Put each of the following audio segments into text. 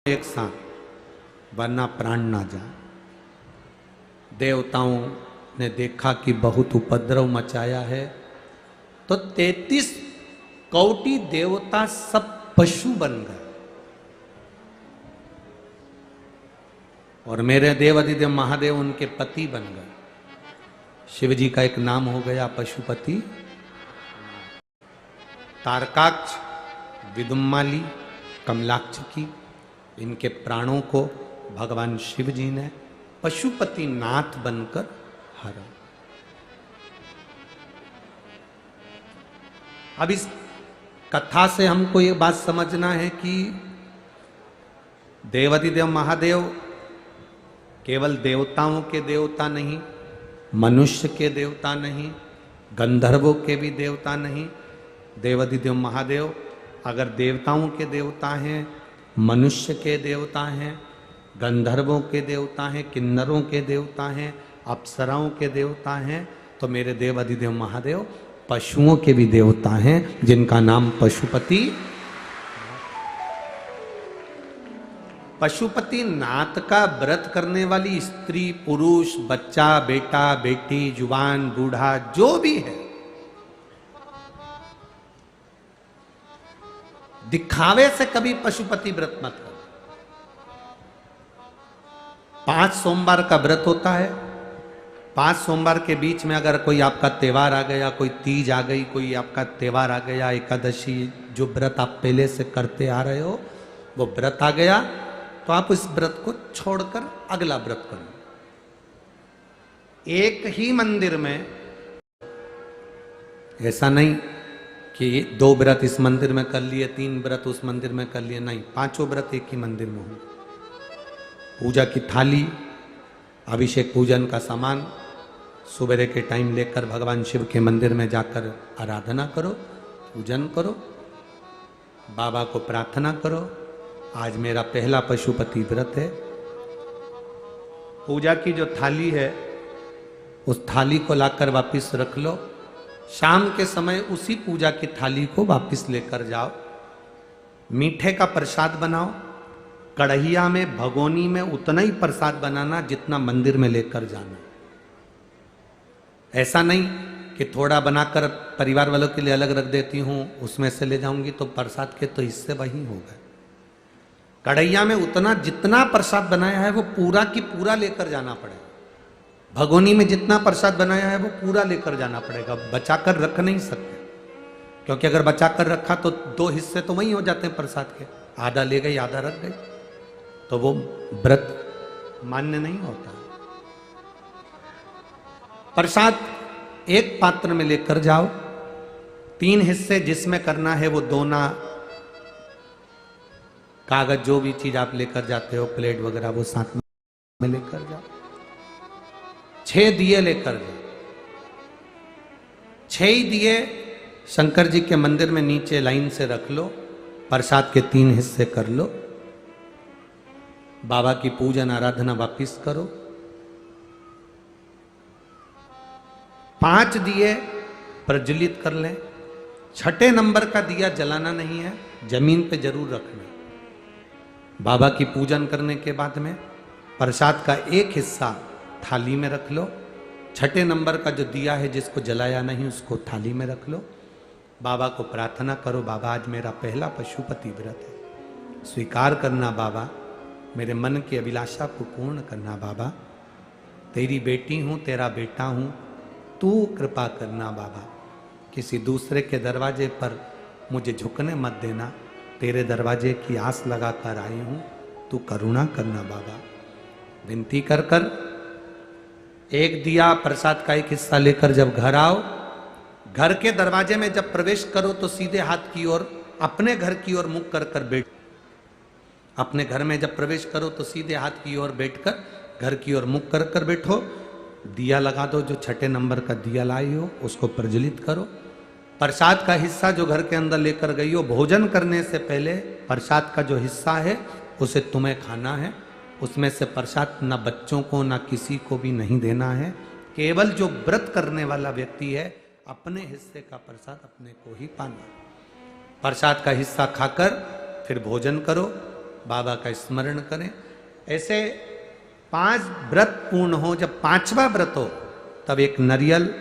एक साथ, वरना प्राण ना जाए। देवताओं ने देखा कि बहुत उपद्रव मचाया है, तो 33 कोटि देवता सब पशु बन गए। और मेरे देव अधिदेव महादेव उनके पति बन गए। शिव जी का एक नाम हो गया पशुपति। तारकाक्ष, विदुम्माली, कमलाक्ष की, इनके प्राणों को भगवान शिव जी ने पशुपति नाथ बनकर हरा। अब इस कथा से हमको ये बात समझना है कि देवाधिदेव महादेव केवल देवताओं के देवता नहीं, मनुष्य के देवता नहीं, गंधर्वों के भी देवता नहीं। देवाधिदेव महादेव अगर देवताओं के देवता हैं, मनुष्य के देवता हैं, गंधर्वों के देवता हैं, किन्नरों के देवता हैं, अप्सराओं के देवता हैं, तो मेरे देव अधिदेव महादेव पशुओं के भी देवता हैं, जिनका नाम पशुपति। पशुपति नाथ का व्रत करने वाली स्त्री, पुरुष, बच्चा, बेटा, बेटी, जुवान, बूढ़ा जो भी है, दिखावे से कभी पशुपति व्रत मत करो। 5 सोमवार का व्रत होता है। 5 सोमवार के बीच में अगर कोई आपका त्योहार आ गया, कोई तीज आ गई, कोई आपका त्योहार आ गया, एकादशी, जो व्रत आप पहले से करते आ रहे हो, वो व्रत आ गया, तो आप इस व्रत को छोड़कर अगला व्रत करो। एक ही मंदिर में, ऐसा नहीं कि 2 व्रत इस मंदिर में कर लिए, 3 व्रत उस मंदिर में कर लिए, नहीं, 5 व्रत एक ही मंदिर में हो। पूजा की थाली, अभिषेक पूजन का सामान सुबह के टाइम लेकर भगवान शिव के मंदिर में जाकर आराधना करो, पूजन करो, बाबा को प्रार्थना करो, आज मेरा पहला पशुपति व्रत है। पूजा की जो थाली है, उस थाली को लाकर वापिस रख लो। शाम के समय उसी पूजा की थाली को वापिस लेकर जाओ। मीठे का प्रसाद बनाओ। कढ़ैया में, भगोनी में उतना ही प्रसाद बनाना जितना मंदिर में लेकर जाना। ऐसा नहीं कि थोड़ा बनाकर परिवार वालों के लिए अलग रख देती हूं, उसमें से ले जाऊंगी, तो प्रसाद के तो हिस्से वही हो गए। कढ़ैया में उतना जितना प्रसाद बनाया है वो पूरा की पूरा लेकर जाना पड़ेगा। भगोनी में जितना प्रसाद बनाया है वो पूरा लेकर जाना पड़ेगा, बचाकर रख नहीं सकते, क्योंकि अगर बचाकर रखा तो 2 हिस्से तो वही हो जाते हैं प्रसाद के, आधा ले गई आधा रख गई, तो वो व्रत मान्य नहीं होता। प्रसाद एक पात्र में लेकर जाओ। 3 हिस्से जिसमें करना है वो दोना, कागज, जो भी चीज आप लेकर जाते हो, प्लेट वगैरह, वो साथ में लेकर जाओ। 6 दिए लेकर जाओ। 6 ही दिए शंकर जी के मंदिर में नीचे लाइन से रख लो। प्रसाद के 3 हिस्से कर लो। बाबा की पूजन आराधना वापिस करो। 5 दिए प्रज्वलित कर लें। 6ठे नंबर का दिया जलाना नहीं है, जमीन पे जरूर रखना। बाबा की पूजन करने के बाद में प्रसाद का एक हिस्सा थाली में रख लो। 6ठे नंबर का जो दिया है जिसको जलाया नहीं, उसको थाली में रख लो। बाबा को प्रार्थना करो, बाबा आज मेरा पहला पशुपति व्रत है, स्वीकार करना बाबा, मेरे मन की अभिलाषा को पूर्ण करना बाबा, तेरी बेटी हूँ, तेरा बेटा हूँ, तू कृपा करना बाबा, किसी दूसरे के दरवाजे पर मुझे झुकने मत देना, तेरे दरवाजे की आस लगाकर आई हूँ, तू करुणा करना बाबा। विनती कर कर एक दिया प्रसाद का एक हिस्सा लेकर जब घर आओ, घर के दरवाजे में जब प्रवेश करो तो सीधे हाथ की ओर, अपने घर की ओर मुख कर कर बैठ। अपने घर में जब प्रवेश करो तो सीधे हाथ की ओर बैठकर घर की ओर मुख कर कर बैठो। दिया लगा दो, जो 6ठे नंबर का दिया लाई हो उसको प्रज्वलित करो। प्रसाद का हिस्सा जो घर के अंदर लेकर गई हो, भोजन करने से पहले प्रसाद का जो हिस्सा है उसे तुम्हें खाना है। उसमें से प्रसाद न बच्चों को न किसी को भी नहीं देना है। केवल जो व्रत करने वाला व्यक्ति है, अपने हिस्से का प्रसाद अपने को ही पाना। प्रसाद का हिस्सा खाकर फिर भोजन करो। बाबा का स्मरण करें। ऐसे 5 व्रत पूर्ण हो, जब 5वां व्रत हो तब एक नारियल,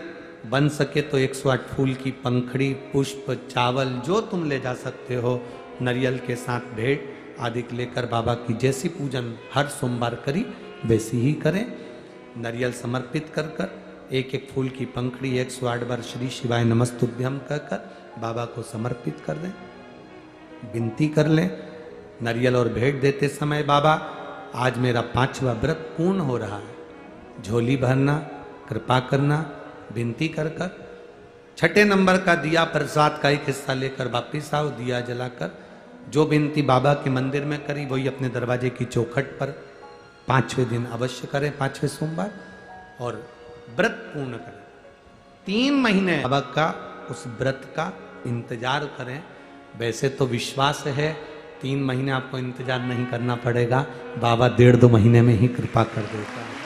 बन सके तो 108 फूल की पंखड़ी, पुष्प, चावल जो तुम ले जा सकते हो, नारियल के साथ भेंट आदि लेकर बाबा की जैसी पूजन हर सोमवार करी वैसी ही करें। नारियल समर्पित कर कर, एक एक फूल की पंखड़ी 108 बार श्री शिवाय नमस्तुभ्यम कहकर बाबा को समर्पित कर दें, विनती कर लें। नारियल और भेंट देते समय बाबा आज मेरा 5वां व्रत पूर्ण हो रहा है, झोली भरना, कृपा करना, विनती कर कर। 6ठे नंबर का दिया प्रसाद का एक हिस्सा लेकर वापिस आओ, दिया जलाकर जो विनती बाबा के मंदिर में करी वही अपने दरवाजे की चौखट पर 5वें दिन अवश्य करें, 5वें सोमवार, और व्रत पूर्ण करें। 3 महीने बाबा का उस व्रत का इंतजार करें। वैसे तो विश्वास है 3 महीने आपको इंतजार नहीं करना पड़ेगा, बाबा 1.5-2 महीने में ही कृपा कर देता है।